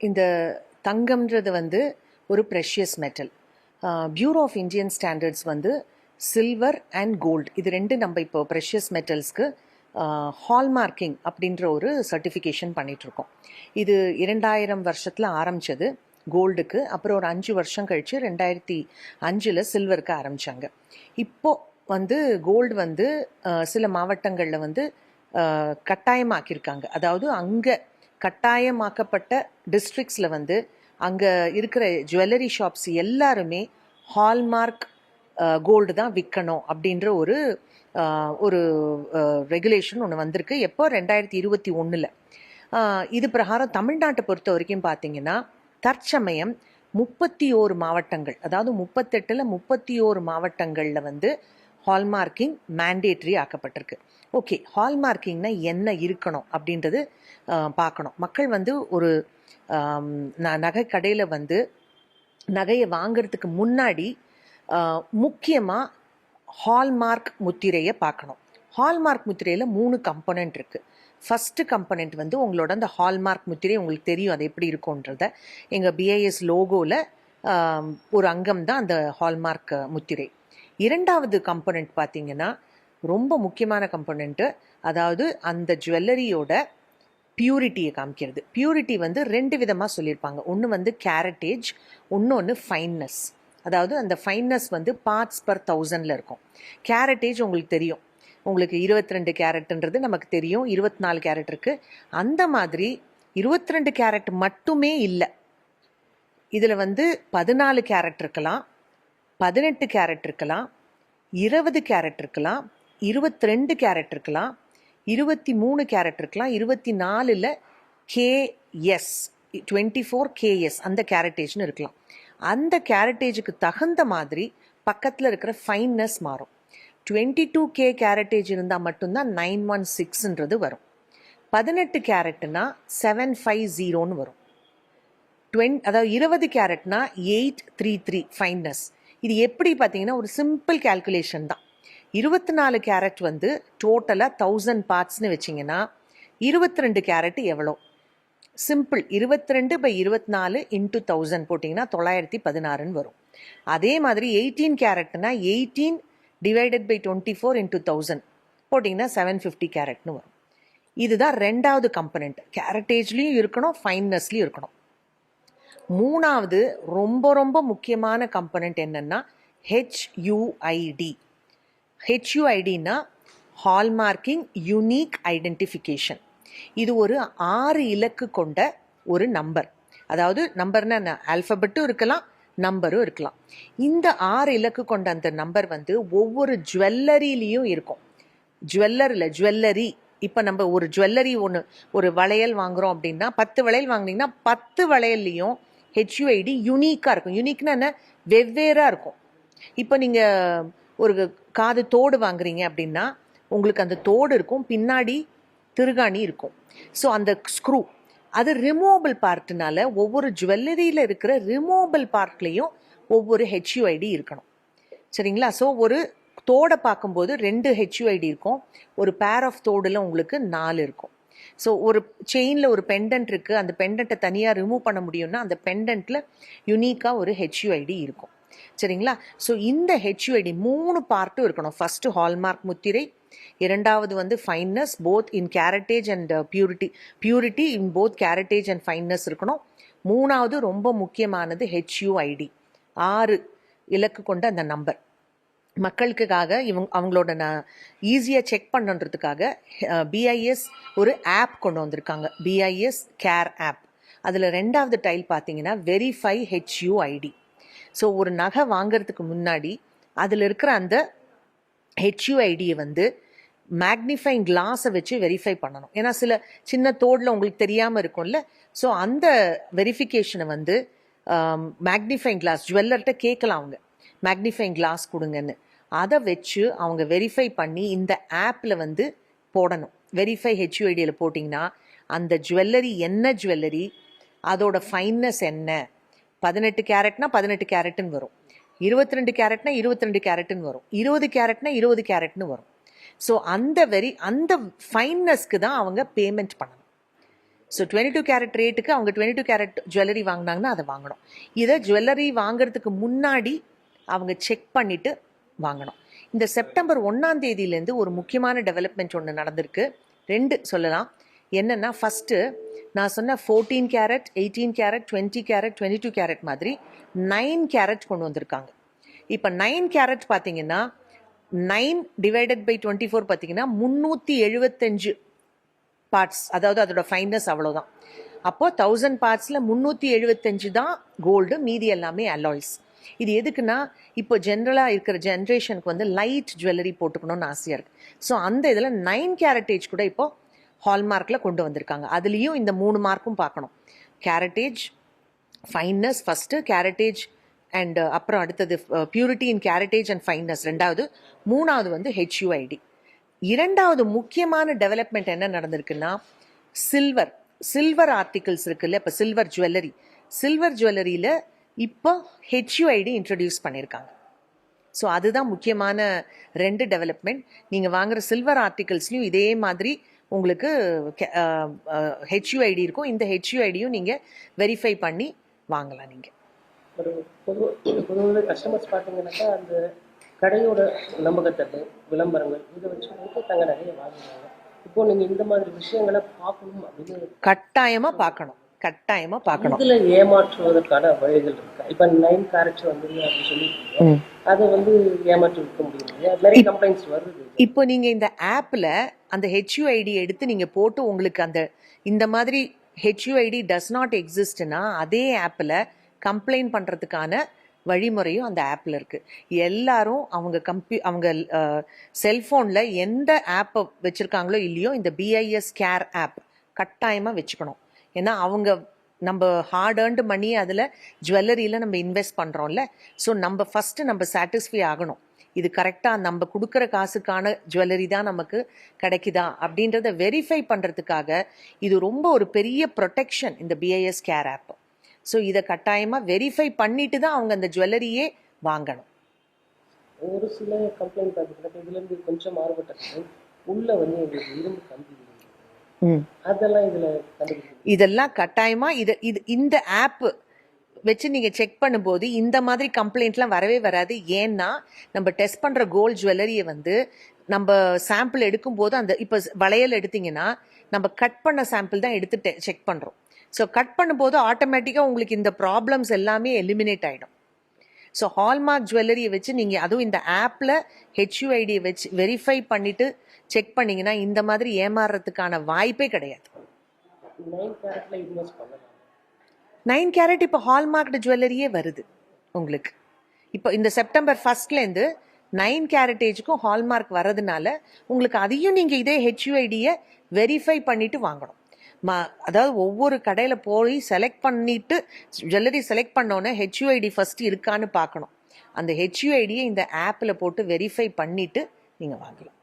இந்த தங்கம்ன்றது வந்து ஒரு precious metal. Bureau of Indian standards வந்து சில்வர் அண்ட் கோல்டு இது ரெண்டு நம்ம இப்போ ப்ரெஷியஸ் மெட்டல்ஸ்க்கு ஹால்மார்க்கிங் அப்படின்ற ஒரு சர்டிஃபிகேஷன் பண்ணிகிட்ருக்கோம். இது 2000 வருஷத்தில் ஆரம்பித்தது கோல்டுக்கு. அப்புறம் ஒரு 5 வருஷம் கழித்து 2005 சில்வருக்கு ஆரம்பித்தாங்க. இப்போது வந்து கோல்டு வந்து சில மாவட்டங்களில் வந்து கட்டாயமாக்கியிருக்காங்க. அதாவது அங்கே கட்டாயமாக்கப்பட்ட டிஸ்ட்ரிக்ஸில் வந்து அங்கே இருக்கிற ஜுவல்லரி ஷாப்ஸ் எல்லாருமே ஹால்மார்க் கோல்டு தான் விற்கணும் அப்படின்ற ஒரு ரெகுலேஷன் ஒன்று வந்திருக்கு. எப்போ 2021. இது பிரகாரம் தமிழ்நாட்டை பொறுத்த வரைக்கும் பார்த்தீங்கன்னா தற்சமயம் 31 மாவட்டங்கள், அதாவது 38ல் 31 மாவட்டங்களில் வந்து ஹால்மார்க்கிங் மேண்டேட்ரி ஆக்கப்பட்டிருக்கு. ஓகே, ஹால்மார்க்கிங்னா என்ன இருக்கணும் அப்படின்றது பார்க்கணும். மக்கள் வந்து ஒரு நகை கடையில் வந்து நகையை வாங்கிறதுக்கு முன்னாடி முக்கியமாக ஹால்மார்க் முத்திரையை பார்க்கணும். ஹால்மார்க் முத்திரையில் 3 கம்பனண்ட் இருக்குது. ஃபஸ்ட்டு கம்பனண்ட் வந்து உங்களோட அந்த ஹால்மார்க் முத்திரை உங்களுக்கு தெரியும் அது எப்படி இருக்கும்ன்றத. எங்கள் பிஐஎஸ் லோகோவில் ஒரு அங்கம் தான் அந்த ஹால்மார்க் முத்திரை. இரண்டாவது கம்பனண்ட் பார்த்தீங்கன்னா ரொம்ப முக்கியமான கம்பனண்ட்டு, அதாவது அந்த ஜுவல்லரியோட பியூரிட்டியை காமிக்கிறது. பியூரிட்டி வந்து 2 விதமாக சொல்லியிருப்பாங்க. ஒன்று வந்து கேரட்டேஜ், இன்னொன்று ஃபைன்னஸ். அதாவது அந்த ஃபைன்னஸ் வந்து பார்ட்ஸ் பர் 1000 இருக்கும். கேரட்டேஜ் உங்களுக்கு தெரியும், உங்களுக்கு 22 கேரட்ன்றது நமக்கு தெரியும், 24 கேரட் இருக்குது. அந்த மாதிரி 22 கேரட் மட்டுமே இல்லை, இதில் வந்து 14 கேரட் இருக்கலாம், 18 கேரட் இருக்கலாம், 20 கேரட் இருக்கலாம், 22 கேரட் இருக்கலாம், 23 கேரட் இருக்கலாம், 24ல் கேஎஸ் 24 கேஎஸ் அந்த கேரட்டேஜ்னு இருக்கலாம். அந்த கேரட்டேஜுக்கு தகுந்த மாதிரி பக்கத்தில் இருக்கிற ஃபைன்னஸ் மாறும். 22K கேரட்டேஜ் இருந்தால் மட்டும்தான் 916ன்றது வரும். 18 கேரட்னா 750ன்னு வரும். அதாவது 20 கேரட்னா 833 ஃபைன்னஸ். இது எப்படி பார்த்தீங்கன்னா ஒரு சிம்பிள் கேல்குலேஷன் தான். 24 கேரட் வந்து டோட்டலாக 1000 பார்ட்ஸ்னு வச்சிங்கன்னா 22 கேரட் எவ்வளோ? சிம்பிள், 22/24 × 1000 போட்டிங்கன்னா 916ன்னு வரும். அதே மாதிரி 18 கேரட்னா 18 ÷ 24 × 1000 போட்டிங்கன்னா 750 கேரட்னு வரும். இதுதான் ரெண்டாவது கம்பனண்ட். கேரட்டேஜ்லேயும் இருக்கணும், ஃபைன்னஸ்லேயும் இருக்கணும். மூணாவது ரொம்ப ரொம்ப முக்கியமான கம்பனண்ட் என்னென்னா ஹெச்யூஐடி. ஹெச்யூஐடினா ஹால்மார்க்கிங் யூனிக் ஐடென்டிஃபிகேஷன். இது ஒரு 6 இலக்கு கொண்ட ஒரு நம்பர். அதாவது நம்பர்னா என்ன, ஆல்ஃபபெட்டும் இருக்கலாம், நம்பரும் இருக்கலாம். இந்த 6 இலக்கு கொண்ட அந்த நம்பர் வந்து ஒவ்வொரு ஜுவல்லரிலையும் இருக்கும். ஜுவல்லரி இப்போ நம்ம ஒரு ஜுவல்லரி ஒரு வளையல் வாங்குகிறோம் அப்படின்னா 10 வளையல் வாங்கினீங்கன்னா 10 வளையல்லையும் ஹெச்யூஐடி யூனிக்காக இருக்கும். யூனிக்னா என்ன, வெவ்வேறாக இருக்கும். இப்போ நீங்கள் ஒரு காது தோடு வாங்குறீங்க அப்படின்னா உங்களுக்கு அந்த தோடு இருக்கும், பின்னாடி திருகாணி இருக்கும். ஸோ அந்த ஸ்க்ரூ அது ரிமூவபிள் பார்ட்னால ஒவ்வொரு ஜுவல்லரியில் இருக்கிற ரிமூவபிள் பார்ட்லேயும் ஒவ்வொரு ஹெச்யூஐடி இருக்கணும். சரிங்களா? ஸோ ஒரு தோடை பார்க்கும்போது 2 ஹெச்யூஐடி இருக்கும், ஒரு பேர் ஆஃப் தோடில் உங்களுக்கு 4 இருக்கும். ஸோ ஒரு செயினில் ஒரு பெண்டன்ட் இருக்குது, அந்த பெண்டண்ட்டை தனியாக ரிமூவ் பண்ண முடியும்னா அந்த பெண்டன்ட்டில் யூனிக்காக ஒரு ஹெச்யூஐடி இருக்கும். சரிங்களா? ஸோ இந்த ஹெச்யூஐடி 3 பார்ட்டும் இருக்கணும். ஃபஸ்ட்டு ஹால்மார்க் முத்திரை, இரண்டாவது வந்து fineness both in caratage and purity in both caratage and fineness இருக்கணும். மூணாவது ரொம்ப முக்கியமானது ஹெச்யூஐடி, 6 இலக்கு கொண்ட அந்த நம்பர். மக்களுக்காக அவங்களோட ஈஸியாக செக் பண்ணுறதுக்காக பிஐஎஸ் ஒரு ஆப் கொண்டு வந்திருக்காங்க, பிஐஎஸ் கேர் ஆப். அதில் 2வது டைல் பார்த்தீங்கன்னா வெரிஃபை ஹெச்யூஐடி. ஸோ ஒரு நகை வாங்கிறதுக்கு முன்னாடி அதில் இருக்கிற அந்த ஹெச்யூஐடியை வந்து மேக்னிஃபைங் கிளாஸை வச்சு வெரிஃபை பண்ணணும். ஏன்னா சில சின்ன தோடில் உங்களுக்கு தெரியாமல் இருக்கும்ல. ஸோ அந்த வெரிஃபிகேஷனை வந்து மேக்னிஃபைங் கிளாஸ் ஜுவல்லர்கிட்ட கேட்கலாம், அவங்க மேக்னிஃபைங் கிளாஸ் கொடுங்கன்னு. அதை வச்சு அவங்க வெரிஃபை பண்ணி இந்த ஆப்பில் வந்து போடணும். வெரிஃபை ஹெச்யூஐடியில் போட்டிங்கன்னா அந்த ஜுவல்லரி என்ன ஜுவல்லரி, அதோட ஃபைன்னஸ் என்ன, 18 கேரட்னா 18 கேரட்டுன்னு வரும், 22 கேரட்னா 22 கேரட்டுன்னு வரும், 20 கேரட்னா 20 கேரட்னு வரும். ஸோ அந்த ஃபைன்னஸ்க்கு தான் அவங்க பேமெண்ட் பண்ணணும். ஸோ 22 கேரட் ரேட்டுக்கு அவங்க 22 கேரட் ஜுவல்லரி வாங்கினாங்கன்னா அதை வாங்கணும். இதை ஜுவல்லரி வாங்குறதுக்கு முன்னாடி அவங்க செக் பண்ணிவிட்டு வாங்கணும். இந்த செப்டம்பர் 1ஆம் தேதியிலேருந்து ஒரு முக்கியமான டெவலப்மெண்ட் ஒன்று நடந்திருக்கு. 2 சொல்லலாம். என்னென்னா, ஃபஸ்ட்டு நான் சொன்ன 14 கேரட், 18 கேரட், 20 கேரட், 22 கேரட் மாதிரி 9 கேரட் கொண்டு வந்திருக்காங்க. இப்போ 9 கேரட் பார்த்தீங்கன்னா 9 டிவைடட் பை 24 பார்த்தீங்கன்னா 375 பார்ட்ஸ், அதாவது அதோட ஃபைனஸ் அவ்வளோதான். அப்போது 1000 பார்ட்ஸில் 375 தான் கோல்டு, மீதி எல்லாமே அலாய்ஸ். இது எதுக்குன்னா, இப்போ ஜென்ரலாக இருக்கிற ஜென்ரேஷனுக்கு வந்து லைட் ஜுவல்லரி போட்டுக்கணும்னு ஆசையாக இருக்குது. ஸோ அந்த இதில் 9 கேரட்டேஜ் கூட இப்போது ஹால்மார்க்கில் கொண்டு வந்திருக்காங்க. அதுலேயும் இந்த 3 மார்க்கும் பார்க்கணும். Caratage, fineness first, caratage and அப்புறம் அடுத்தது purity in caratage and fineness 2வது, 3வது வந்து HUID. 2வது முக்கியமான டெவலப்மெண்ட் என்ன நடந்திருக்குன்னா, சில்வர் ஆர்டிகிள்ஸ் இருக்குல்ல, இப்போ சில்வர் ஜுவல்லரியில் இப்போ HUID இன்ட்ரடியூஸ் பண்ணியிருக்காங்க. ஸோ அதுதான் முக்கியமான 2 டெவலப்மெண்ட். நீங்கள் வாங்குகிற சில்வர் ஆர்டிகிள்ஸ்லையும் இதே மாதிரி உங்களுக்கு HUID இருக்கும். இந்த HUIDயும் நீங்கள் வெரிஃபை பண்ணி வாங்கலாம். நீங்கள் பொதுவாக கஸ்டமர்ஸ் பார்த்தீங்கன்னாக்கா அந்த கடையோட நம்பகத்தன்மை, விளம்பரங்கள் இதை வச்சு தங்க நகையை வாங்குவாங்க. இப்போ நீங்கள் இந்த மாதிரி விஷயங்களை பார்க்கணும் அப்படின்னு கட்டாயமாக பார்க்கணும். இதுல ஏமாற்றுவதற்கான வழிகள் இருக்கா? இப்ப 9 கேரட்ஸ் வந்து அப்படி சொல்லி அதை வந்து ஏமாற்றி விற்க முடியும். நிறைய கம்ப்ளைண்ட்ஸ் வருது. இப்போ நீங்க இந்த ஆப்ல அந்த HUID எடுத்து நீங்க போட்டு உங்களுக்கு அந்த இந்த மாதிரி HUID டஸ் நாட் எக்ஸிஸ்ட்னா அதே ஆப்ல கம்ப்ளைண்ட் பண்றதுக்கான வழிமுறையும் அந்த ஆப்ல இருக்கு. எல்லாரும் அவங்க செல்போன்ல எந்த ஆப் வச்சிருக்காங்களோ இல்லையோ இந்த BIS கேர் ஆப் கட்டாயமா வச்சுக்கணும். ஏன்னா அவங்க நம்ம ஹார்ட் ஏர்ன்டு மணி அதில் ஜுவல்லரியில் நம்ம இன்வெஸ்ட் பண்ணுறோம்ல. ஸோ நம்ம ஃபஸ்ட்டு நம்ம சாட்டிஸ்ஃபை ஆகணும். இது கரெக்டாக நம்ம கொடுக்குற காசுக்கான ஜுவல்லரி தான் நமக்கு கிடைக்குதா அப்படின்றத வெரிஃபை பண்ணுறதுக்காக இது ரொம்ப ஒரு பெரிய ப்ரொடெக்ஷன் இந்த BIS கேர் ஆப். ஸோ இதை கட்டாயமாக வெரிஃபை பண்ணிட்டு தான் அவங்க அந்த ஜுவல்லரியே வாங்கணும். ஒரு சில கம்ப்ளைண்ட் பார்த்துக்கிட்ட இதுலேருந்து கொஞ்சம் மாறுபட்ட உள்ள வந்து எங்களுக்கு இரும்பு கம்பி இதெல்லாம் கட்டாயமா இந்த ஆப் வச்சு நீங்க செக் பண்ணும்போது இந்த மாதிரி கம்ப்ளைண்ட்லாம் வரவே வராது. ஏன்னா நம்ம டெஸ்ட் பண்ற கோல்ட் ஜுவல்லரியை வந்து நம்ம சாம்பிள் எடுக்கும்போது அந்த இப்போ வளையல் எடுத்தீங்கன்னா நம்ம கட் பண்ண சாம்பிள் தான் எடுத்து செக் பண்றோம். ஸோ கட் பண்ணும்போது ஆட்டோமேட்டிக்காக உங்களுக்கு இந்த ப்ராப்ளம்ஸ் எல்லாமே எலிமினேட் ஆகிடும். ஸோ ஹால்மார்க் ஜுவல்லரியை வச்சு நீங்கள் அதுவும் இந்த ஆப்பில் HUID வச்சு வெரிஃபை பண்ணிவிட்டு செக் பண்ணிங்கன்னா இந்த மாதிரி ஏமாறுறதுக்கான வாய்ப்பே கிடையாது. 9 கேரட் இப்போ ஹால்மார்க்டு ஜுவல்லரியே வருது உங்களுக்கு. இப்போ இந்த செப்டம்பர் 1 9 கேரட்டேஜுக்கும் ஹால்மார்க் வர்றதுனால உங்களுக்கு அதையும் நீங்கள் இதே HUIDயை வெரிஃபை பண்ணிவிட்டு வாங்கணும். அதாவது ஒவ்வொரு கடையில் போய் செலக்ட் பண்ணிட்டு ஜுவல்லரி செலக்ட் பண்ணோன்னே HUID ஃபஸ்ட்டு இருக்கான்னு பார்க்கணும். அந்த HUIDயை இந்த ஆப்பில் போட்டு வெரிஃபை பண்ணிவிட்டு நீங்கள் வாங்கலாம்.